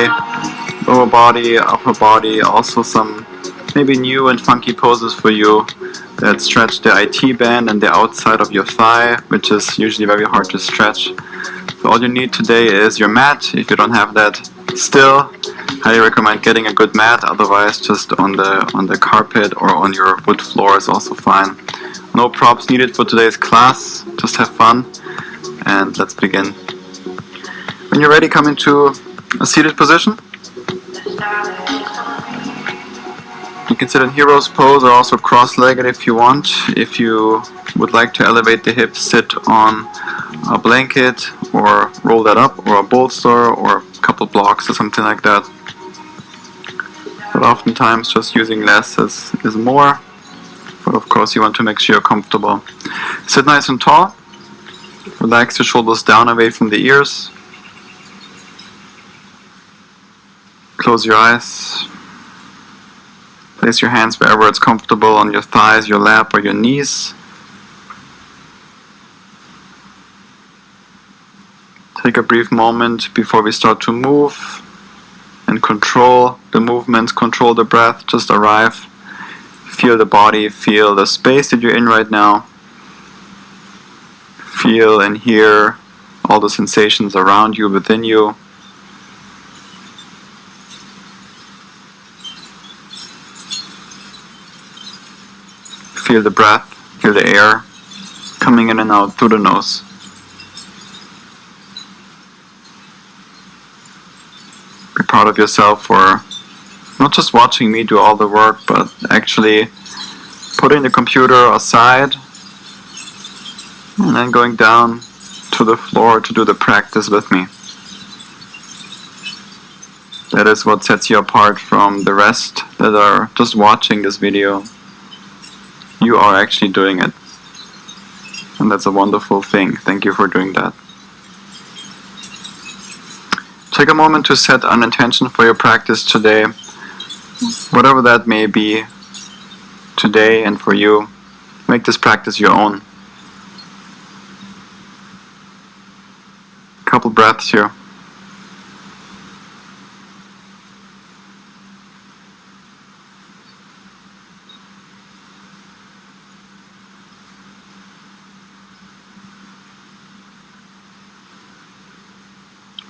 today. Lower body, upper body, also some maybe new and funky poses for you that stretch the IT band and the outside of your thigh, which is usually very hard to stretch. So all you need today is your mat. If you don't have that still, highly recommend getting a good mat. Otherwise, just on the carpet or on your wood floor is also fine. No props needed for today's class. Just have fun and let's begin. When you're ready, come into a seated position. You can sit in hero's pose or also cross-legged if you want. If you would like to elevate the hips, sit on a blanket or roll that up, or a bolster or a couple blocks or something like that. But oftentimes just using less is more. But of course you want to make sure you're comfortable. Sit nice and tall. Relax your shoulders down away from the ears. Close your eyes. Place your hands wherever it's comfortable, on your thighs, your lap, or your knees. Take a brief moment before we start to move and control the movement, control the breath, just arrive. Feel the body, feel the space that you're in right now. Feel and hear all the sensations around you, within you. Feel the breath, feel the air coming in and out through the nose. Be proud of yourself for not just watching me do all the work, but actually putting the computer aside and then going down to the floor to do the practice with me. That is what sets you apart from the rest that are just watching this video. You are actually doing it. And that's a wonderful thing. Thank you for doing that. Take a moment to set an intention for your practice today. Whatever that may be today and for you. Make this practice your own. Couple breaths here.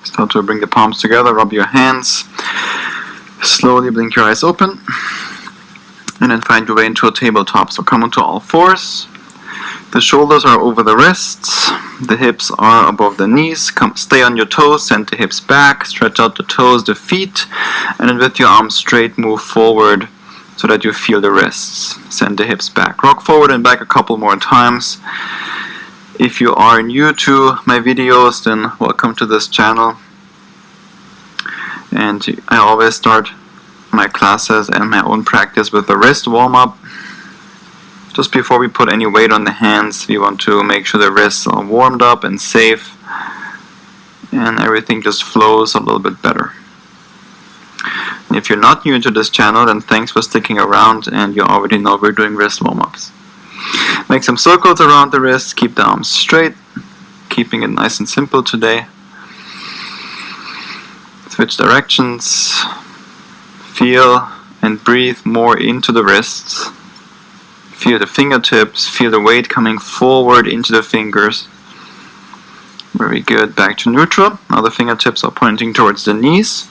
Start to bring the palms together, rub your hands. Slowly blink your eyes open. And then find your way into a tabletop. So come onto all fours. The shoulders are over the wrists. The hips are above the knees. Stay on your toes, send the hips back. Stretch out the toes, the feet. And then with your arms straight, move forward so that you feel the wrists. Send the hips back. Rock forward and back a couple more times. If you are new to my videos, then welcome to this channel. And I always start my classes and my own practice with a wrist warm-up. Just before we put any weight on the hands, we want to make sure the wrists are warmed up and safe, and everything just flows a little bit better. And if you're not new to this channel, then thanks for sticking around, and you already know we're doing wrist warm-ups. Make some circles around the wrists, keep the arms straight, keeping it nice and simple today. Switch directions, feel and breathe more into the wrists. Feel the fingertips, feel the weight coming forward into the fingers. Very good, back to neutral. Now the fingertips are pointing towards the knees.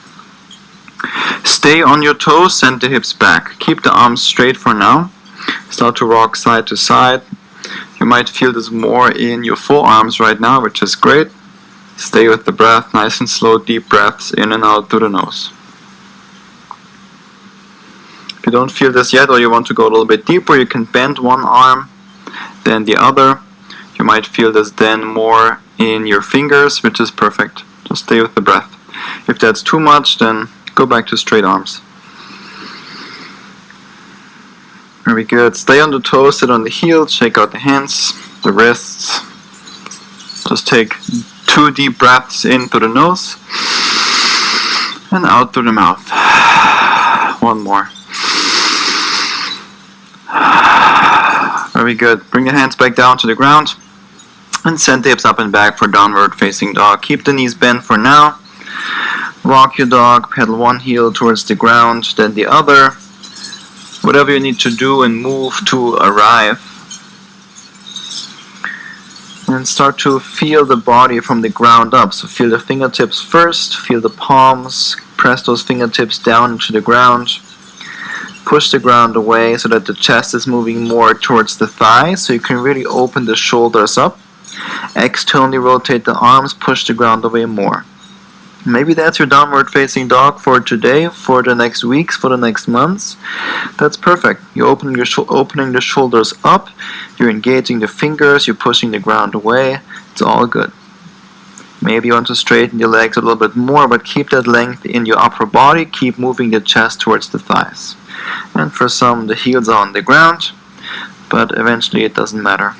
Stay on your toes, send the hips back. Keep the arms straight for now. Start to rock side to side. You might feel this more in your forearms right now, which is great. Stay with the breath, nice and slow, deep breaths in and out through the nose. If you don't feel this yet, or you want to go a little bit deeper, you can bend one arm, then the other. You might feel this then more in your fingers, which is perfect. Just stay with the breath. If that's too much, then go back to straight arms. Very good. Stay on the toes, sit on the heels, shake out the hands, the wrists. Just take 2 deep breaths in through the nose and out through the mouth. One more. Very good. Bring the hands back down to the ground and send the hips up and back for downward facing dog. Keep the knees bent for now. Walk your dog, pedal one heel towards the ground, then the other. Whatever you need to do and move to arrive. And start to feel the body from the ground up. So feel the fingertips first, feel the palms, press those fingertips down into the ground. Push the ground away so that the chest is moving more towards the thighs, so you can really open the shoulders up. Externally rotate the arms, push the ground away more. Maybe that's your downward facing dog for today, for the next weeks, for the next months. That's perfect. You're opening the shoulders up, you're engaging the fingers, you're pushing the ground away. It's all good. Maybe you want to straighten your legs a little bit more, but keep that length in your upper body. Keep moving the chest towards the thighs. And for some, the heels are on the ground, but eventually it doesn't matter.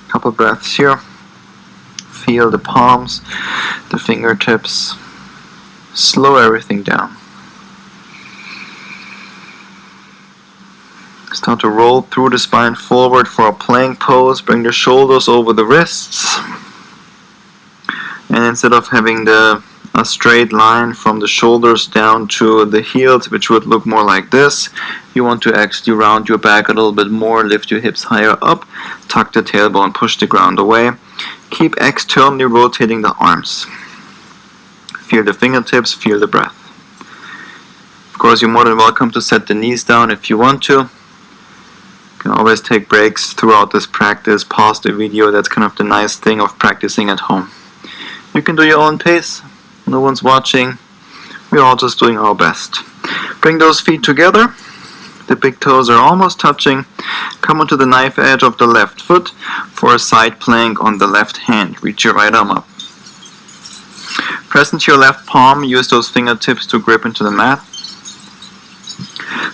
Couple breaths here. Feel the palms, the fingertips. Slow everything down. Start to roll through the spine forward for a plank pose. Bring the shoulders over the wrists. And instead of having a straight line from the shoulders down to the heels, which would look more like this, you want to actually round your back a little bit more, lift your hips higher up, tuck the tailbone, push the ground away. Keep externally rotating the arms. Feel the fingertips, feel the breath. Of course, you're more than welcome to set the knees down if you want to. You can always take breaks throughout this practice, pause the video. That's kind of the nice thing of practicing at home. You can do your own pace. No one's watching. We're all just doing our best. Bring those feet together. The big toes are almost touching. Come onto the knife edge of the left foot for a side plank on the left hand. Reach your right arm up. Press into your left palm. Use those fingertips to grip into the mat.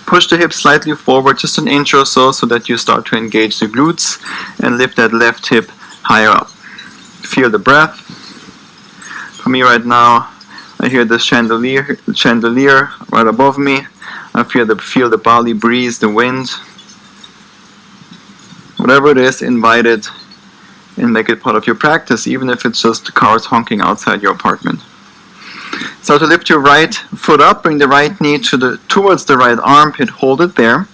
Push the hips slightly forward, just an inch or so that you start to engage the glutes and lift that left hip higher up. Feel the breath. For me right now, I hear the chandelier right above me. I feel the Bali breeze, the wind. Whatever it is, invite it and make it part of your practice, even if it's just cars honking outside your apartment. So to lift your right foot up, bring the right knee towards the right armpit, hold it there.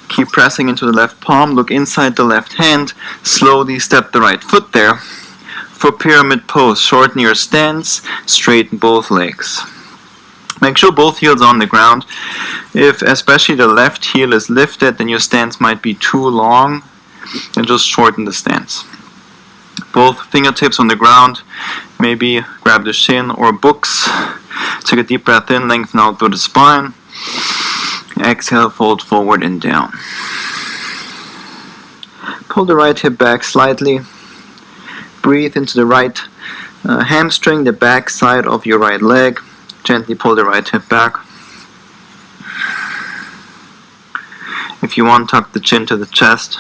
Keep pressing into the left palm, look inside the left hand, slowly step the right foot there. For pyramid pose, shorten your stance, straighten both legs. Make sure both heels are on the ground. If especially the left heel is lifted, then your stance might be too long, and just shorten the stance. Both fingertips on the ground, maybe grab the shin or books. Take a deep breath in, lengthen out through the spine. Exhale, fold forward and down. Pull the right hip back slightly. Breathe into the right hamstring, the back side of your right leg. Gently pull the right hip back. If you want, tuck the chin to the chest.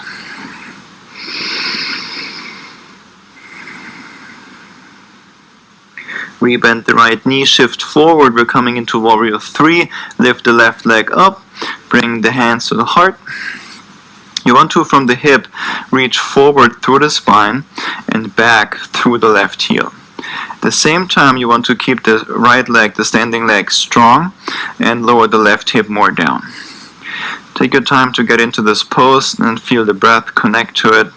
Rebend the right knee, shift forward. We're coming into Warrior 3. Lift the left leg up. Bring the hands to the heart. You want to, from the hip, reach forward through the spine and back through the left heel. At the same time, you want to keep the right leg, the standing leg, strong and lower the left hip more down. Take your time to get into this pose and feel the breath, connect to it.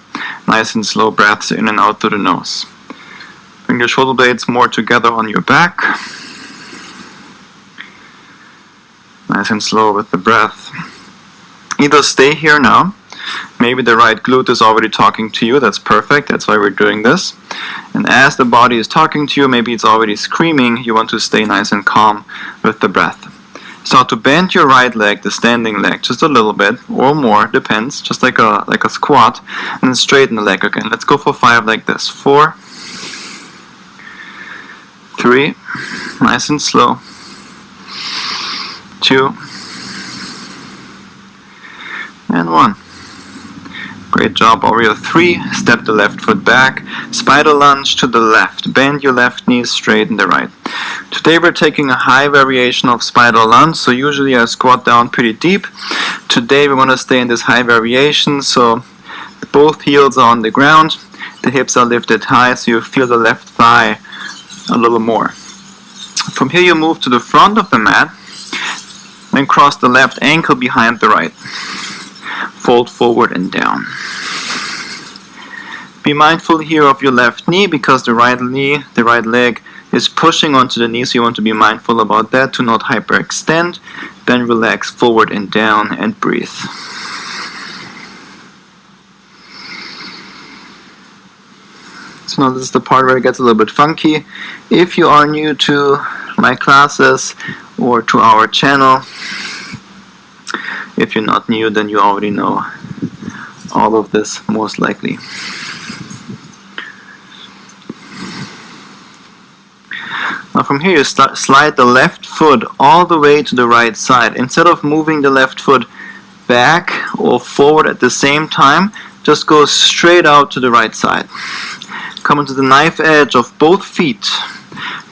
Nice and slow breaths in and out through the nose. Bring your shoulder blades more together on your back. Nice and slow with the breath. Either stay here now. Maybe the right glute is already talking to you. That's perfect. That's why we're doing this. And as the body is talking to you, maybe it's already screaming. You want to stay nice and calm with the breath. Start to bend your right leg, the standing leg, just a little bit or more, depends, just like a squat, and then straighten the leg again. Let's go for 5 like this. 4, 3, nice and slow. 2, and 1. Great job, Warrior 3. Step the left foot back. Spider lunge to the left. Bend your left knee, straighten the right. Today we're taking a high variation of spider lunge. So usually I squat down pretty deep. Today we want to stay in this high variation. So both heels are on the ground. The hips are lifted high, so you feel the left thigh a little more. From here you move to the front of the mat, then cross the left ankle behind the right. Fold forward and down. Be mindful here of your left knee, because the right leg is pushing onto the knee, so you want to be mindful about that to not hyperextend. Then relax forward and down and breathe. So now this is the part where it gets a little bit funky. If you are new to my classes or to our channel, if you're not new, then you already know all of this most likely. Now from here you slide the left foot all the way to the right side. Instead of moving the left foot back or forward at the same time, just go straight out to the right side. Come into the knife edge of both feet.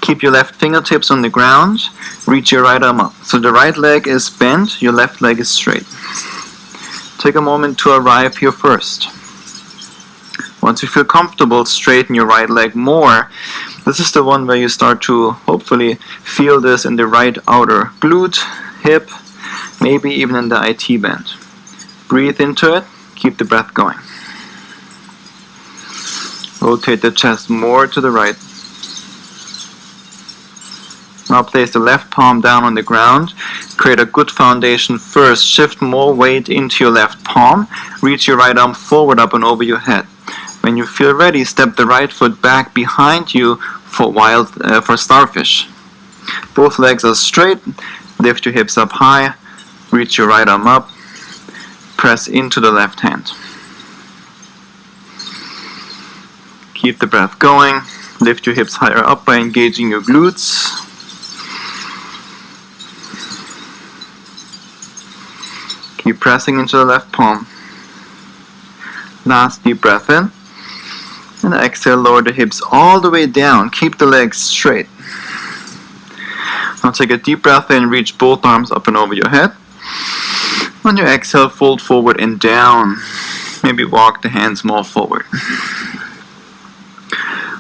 Keep your left fingertips on the ground. Reach your right arm up. So the right leg is bent, your left leg is straight. Take a moment to arrive here first. Once you feel comfortable, straighten your right leg more. This is the one where you start to hopefully feel this in the right outer glute, hip, maybe even in the IT band. Breathe into it, keep the breath going. Rotate the chest more to the right. Now place the left palm down on the ground. Create a good foundation first. Shift more weight into your left palm. Reach your right arm forward, up and over your head. When you feel ready, step the right foot back behind you for starfish. Both legs are straight. Lift your hips up high. Reach your right arm up. Press into the left hand. Keep the breath going. Lift your hips higher up by engaging your glutes. Keep pressing into the left palm. Last deep breath in. And exhale, lower the hips all the way down. Keep the legs straight. Now take a deep breath in, reach both arms up and over your head. On your exhale, fold forward and down. Maybe walk the hands more forward.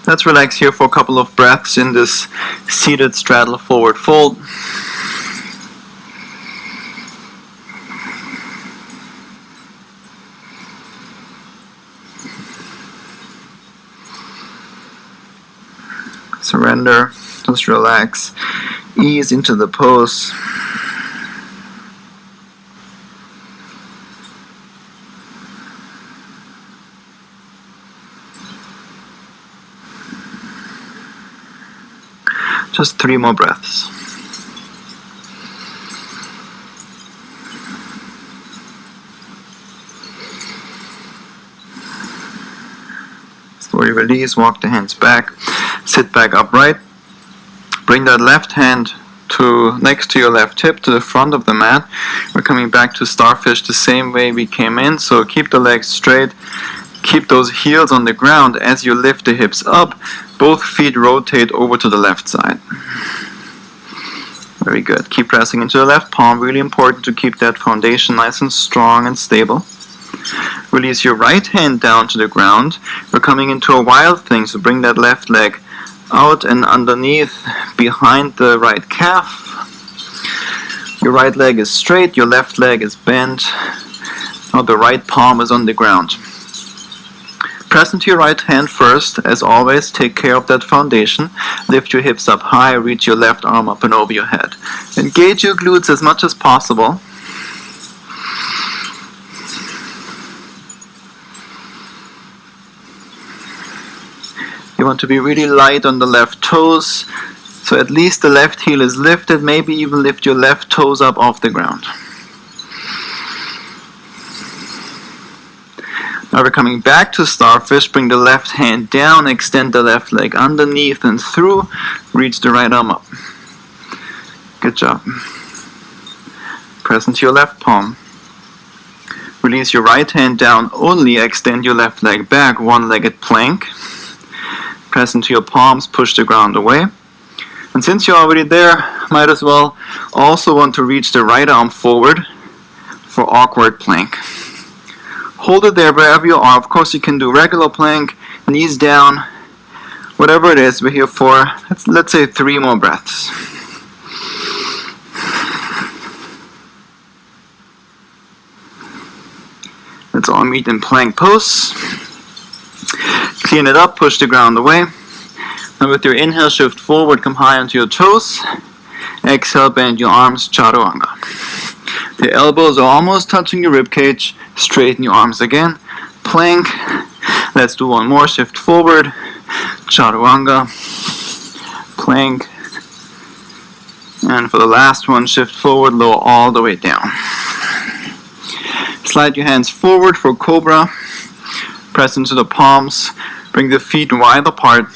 Let's relax here for a couple of breaths in this seated straddle forward fold. Surrender, just relax, ease into the pose. Just 3 more breaths. Slowly release, walk the hands back, sit back upright. Bring that left hand next to your left hip to the front of the mat. We're coming back to starfish the same way we came in, so keep the legs straight. Keep those heels on the ground. As you lift the hips up, both feet rotate over to the left side. Very good. Keep pressing into the left palm. Really important to keep that foundation nice and strong and stable. Release your right hand down to the ground. We're coming into a wild thing, so bring that left leg out and underneath behind the right calf. Your right leg is straight, your left leg is bent. Now the right palm is on the ground. Press into your right hand first. As always, take care of that foundation. Lift your hips up high, reach your left arm up and over your head. Engage your glutes as much as possible. You want to be really light on the left toes, so at least the left heel is lifted. Maybe even lift your left toes up off the ground. Now we're coming back to starfish. Bring the left hand down, extend the left leg underneath and through. Reach the right arm up. Good job. Press into your left palm. Release your right hand down only. Extend your left leg back, one-legged plank. Press into your palms, push the ground away. And since you're already there, might as well also want to reach the right arm forward for awkward plank. Hold it there wherever you are. Of course, you can do regular plank, knees down, Whatever it is, we're here for, let's say 3 more breaths. Let's all meet in plank pose. Clean it up, push the ground away. And with your inhale, shift forward, come high onto your toes. Exhale, bend your arms, chaturanga. The elbows are almost touching your ribcage. Straighten your arms again. Plank. Let's do one more. Shift forward. Chaturanga. Plank. And for the last one, shift forward, lower all the way down. Slide your hands forward for cobra. Press into the palms. Bring the feet wide apart.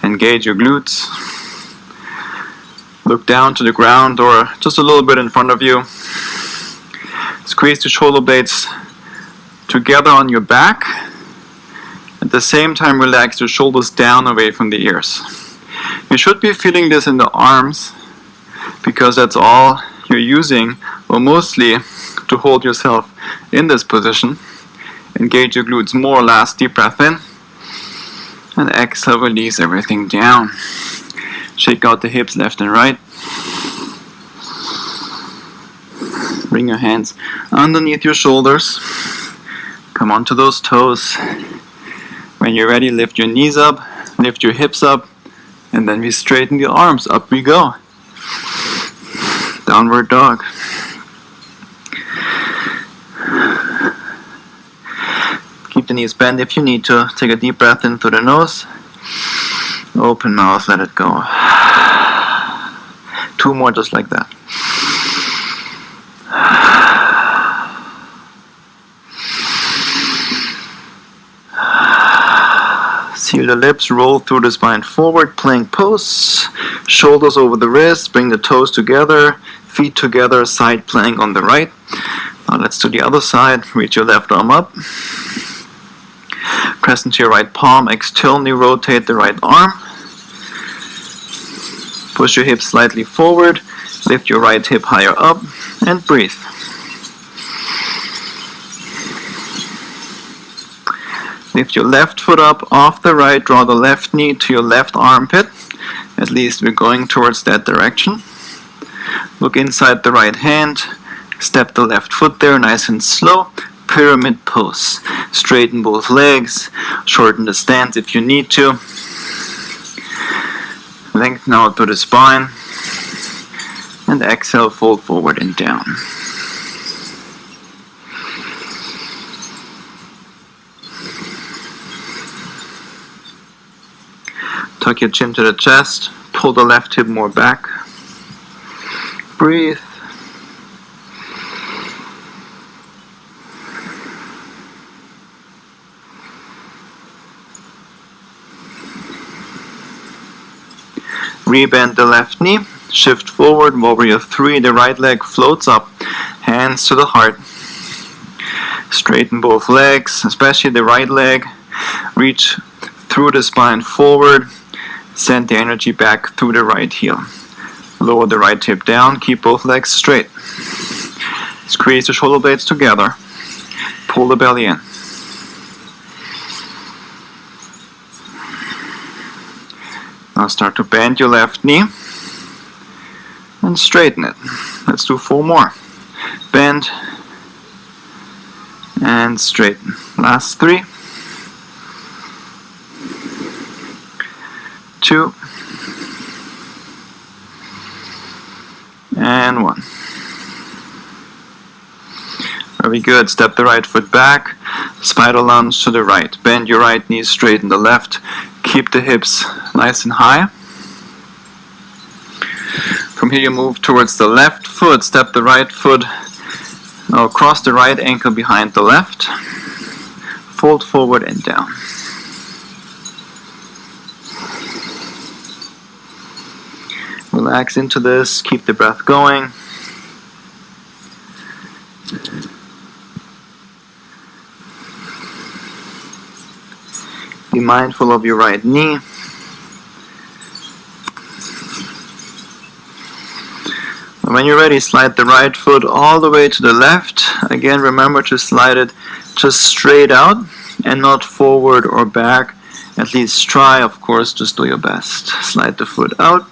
Engage your glutes. Look down to the ground or just a little bit in front of you. Squeeze the shoulder blades together on your back. At the same time, relax your shoulders down away from the ears. You should be feeling this in the arms because that's all you're using, or mostly, to hold yourself in this position. Engage your glutes more. Last deep breath in. And exhale, release everything down. Shake out the hips left and right. Bring your hands underneath your shoulders. Come onto those toes. When you're ready, lift your knees up, lift your hips up, and then we straighten the arms. Up we go. Downward dog. Keep the knees bent if you need to. Take a deep breath in through the nose. Open mouth, let it go. 2 more just like that. Seal the lips, roll through the spine forward, plank pose. Shoulders over the wrists, bring the toes together, feet together, side plank on the right. Now let's do the other side. Reach your left arm up. Press into your right palm, externally rotate the right arm. Push your hips slightly forward, lift your right hip higher up, and breathe. Lift your left foot up off the right, draw the left knee to your left armpit. At least we're going towards that direction. Look inside the right hand, step the left foot there, nice and slow. Pyramid pose. Straighten both legs, shorten the stance if you need to. Lengthen out to the spine. And exhale, fold forward and down. Tuck your chin to the chest, pull the left hip more back. Breathe. Rebend the left knee, shift forward, warrior 3, the right leg floats up, hands to the heart. Straighten both legs, especially the right leg. Reach through the spine forward, send the energy back through the right heel. Lower the right hip down, keep both legs straight. Squeeze the shoulder blades together, pull the belly in. Now start to bend your left knee and straighten it. Let's do 4 more. Bend and straighten. Last 3, 2, and 1. Very good. Step the right foot back. Spider lunge to the right. Bend your right knee, straighten the left. Keep the hips nice and high. From here you move towards the left foot. Step the right foot. Now cross the right ankle behind the left. Fold forward and down. Relax into this. Keep the breath going. Be mindful of your right knee. When you're ready, slide the right foot all the way to the left. Again, remember to slide it just straight out and not forward or back At least try, of course, just do your best. Slide the foot out.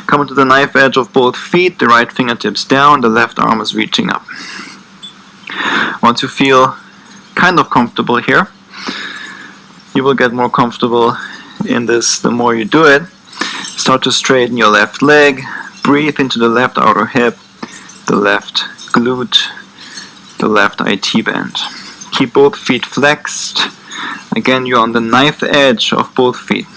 Come to the knife edge of both feet, the right fingertips down, the left arm is reaching up. Once you feel kind of comfortable here, you will get more comfortable in this the more you do it. Start to straighten your left leg, breathe into the left outer hip, the left glute, the left IT band. Keep both feet flexed. Again, you're on the knife edge of both feet.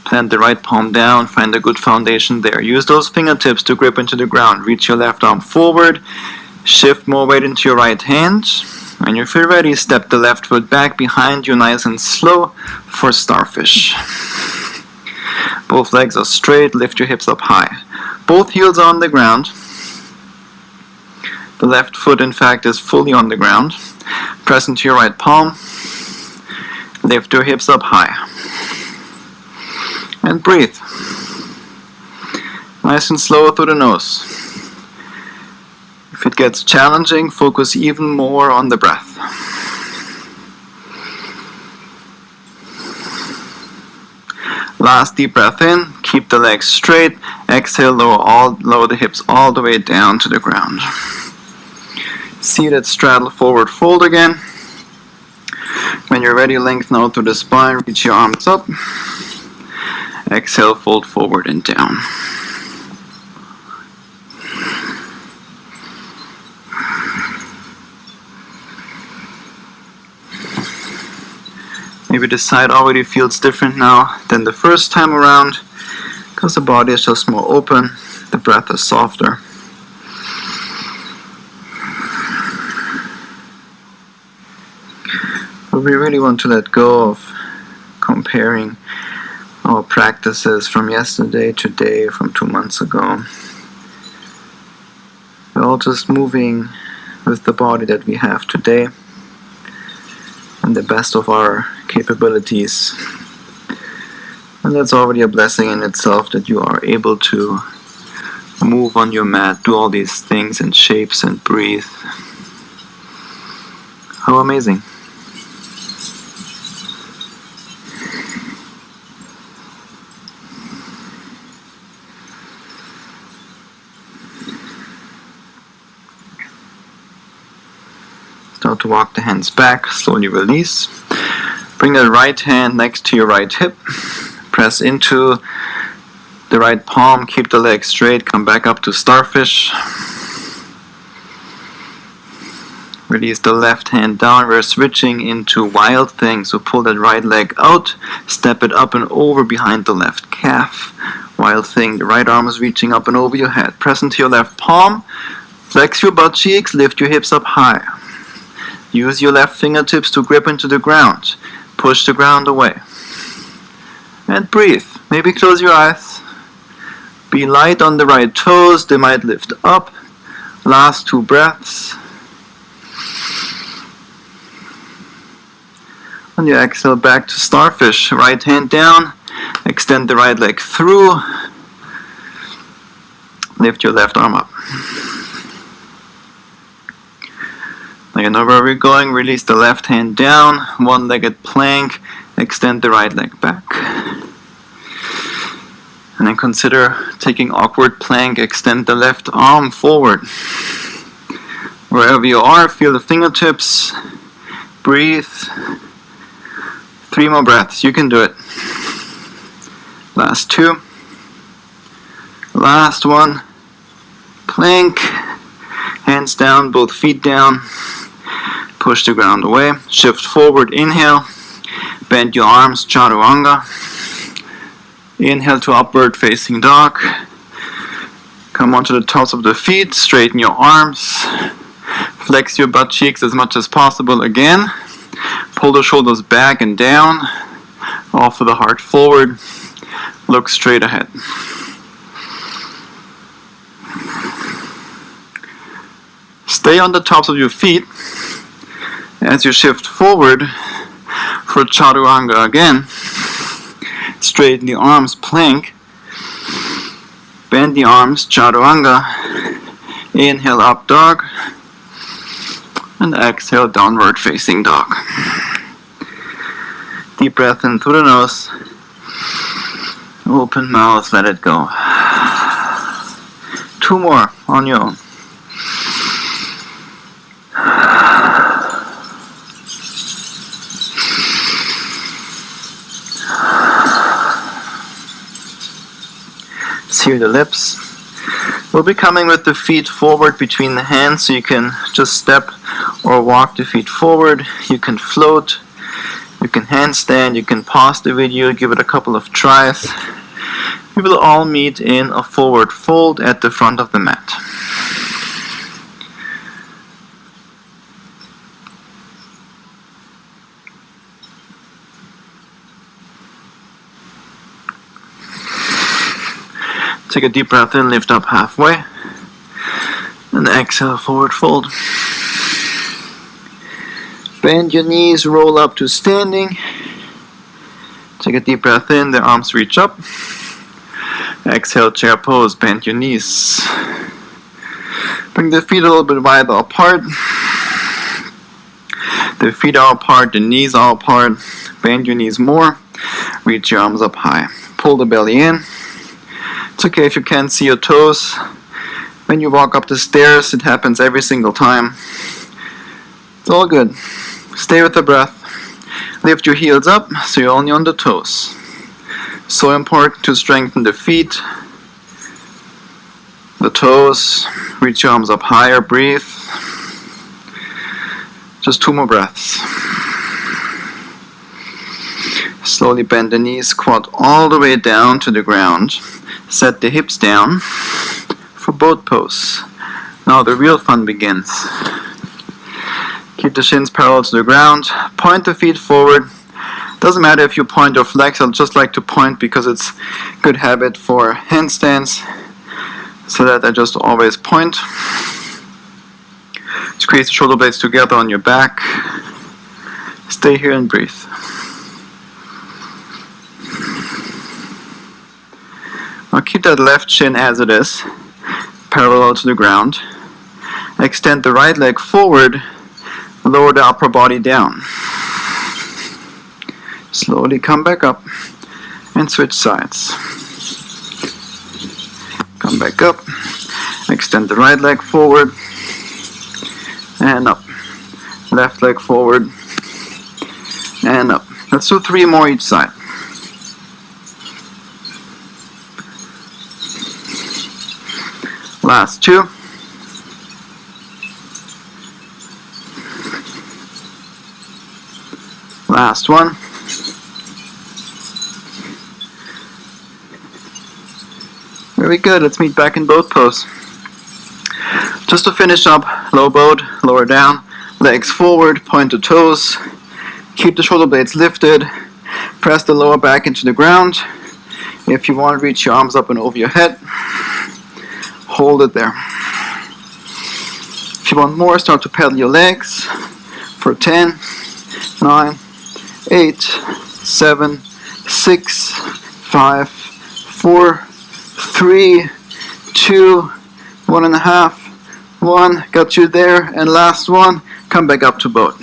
Plant the right palm down, find a good foundation there. Use those fingertips to grip into the ground. Reach your left arm forward, shift more weight into your right hand. When you feel ready, step the left foot back behind you nice and slow for starfish. Both legs are straight, lift your hips up high. Both heels are on the ground. The left foot, in fact, is fully on the ground. Press into your right palm. Lift your hips up high. And breathe. Nice and slow through the nose. If it gets challenging, focus even more on the breath. Last deep breath in, keep the legs straight. Exhale, lower the hips all the way down to the ground. Seated, straddle, forward fold again. When you're ready, lengthen out through the spine, reach your arms up. Exhale, fold forward and down. Maybe the side already feels different now than the first time around, because the body is just more open, the breath is softer. But we really want to let go of comparing our practices from yesterday, today, from 2 months ago. We're all just moving with the body that we have today and the best of our capabilities. And that's already a blessing in itself, that you are able to move on your mat, do all these things and shapes and breathe. How amazing. Start to walk the hands back, slowly release. Bring the right hand next to your right hip. Press into the right palm, keep the leg straight, come back up to starfish. Release the left hand down. We're switching into wild thing, so pull that right leg out, step it up and over behind the left calf. Wild thing, the right arm is reaching up and over your head. Press into your left palm, flex your butt cheeks, lift your hips up high. Use your left fingertips to grip into the ground. Push the ground away. And breathe. Maybe close your eyes. Be light on the right toes. They might lift up. Last 2 breaths. On your exhale, back to starfish. Right hand down. Extend the right leg through. Lift your left arm up. Now you know where we're going. Release the left hand down, one-legged plank, extend the right leg back. And then consider taking awkward plank, extend the left arm forward. Wherever you are, feel the fingertips, breathe. 3 more breaths, you can do it. Last 2. Last 1. Plank, hands down, both feet down. Push the ground away. Shift forward. Inhale. Bend your arms. Chaturanga. Inhale to upward facing dog. Come onto the tops of the feet. Straighten your arms. Flex your butt cheeks as much as possible again. Pull the shoulders back and down. Offer the heart forward. Look straight ahead. Stay on the tops of your feet as you shift forward for Chaturanga again. Straighten the arms, plank. Bend the arms, Chaturanga. Inhale, up dog. And exhale, downward facing dog. Deep breath in through the nose. Open mouth, let it go. 2 more on your own. Seal the lips. We'll be coming with the feet forward between the hands, so you can just step or walk the feet forward. You can float, you can handstand, you can pause the video, give it a couple of tries. We will all meet in a forward fold at the front of the mat. Take a deep breath in, lift up halfway, and exhale, forward fold. Bend your knees, roll up to standing. Take a deep breath in, the arms reach up. Exhale, chair pose, bend your knees. Bring the feet a little bit wider apart. The feet are apart, the knees are apart. Bend your knees more. Reach your arms up high. Pull the belly in. It's okay if you can't see your toes. When you walk up the stairs, it happens every single time. It's all good. Stay with the breath. Lift your heels up so you're only on the toes. So important to strengthen the feet, the toes. Reach your arms up higher. Breathe. Just 2 more breaths. Slowly bend the knees, squat all the way down to the ground. Set the hips down for boat pose. Now the real fun begins. Keep the shins parallel to the ground. Point the feet forward. Doesn't matter if you point or flex. I just like to point because it's a good habit for handstands. So that I just always point. Squeeze the shoulder blades together on your back. Stay here and breathe. Now keep that left shin as it is, parallel to the ground. Extend the right leg forward, lower the upper body down. Slowly come back up and switch sides. Come back up, extend the right leg forward and up. Left leg forward and up. Let's do 3 more each side. Last 2. Last 1. Very good. Let's meet back in boat pose. Just to finish up, low boat, lower down, legs forward, point the toes. Keep the shoulder blades lifted. Press the lower back into the ground. If you want, reach your arms up and over your head. Hold it there. If you want more, start to pedal your legs for 10, 9, 8, 7, 6, 5, 4, 3, 2, 1.5, 1. Got you there. And last 1. Come back up to boat.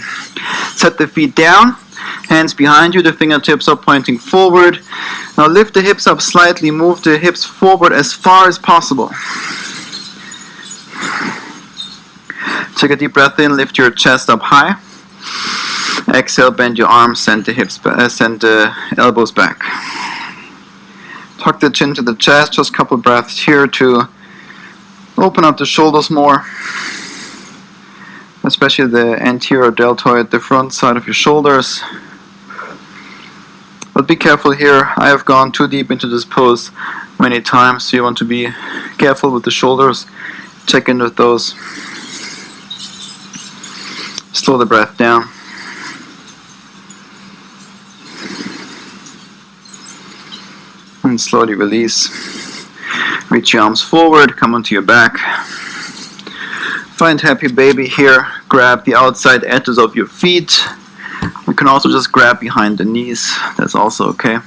Set the feet down. Hands behind you. The fingertips are pointing forward. Now lift the hips up slightly. Move the hips forward as far as possible. Take a deep breath in, lift your chest up high. Exhale, bend your arms, send the elbows back. Tuck the chin to the chest, just a couple breaths here to open up the shoulders more. Especially the anterior deltoid, the front side of your shoulders. But be careful here, I have gone too deep into this pose many times, so you want to be careful with the shoulders. Check in with those. Slow the breath down. And slowly release. Reach your arms forward, come onto your back. Find happy baby here. Grab the outside edges of your feet. You can also just grab behind the knees. That's also okay.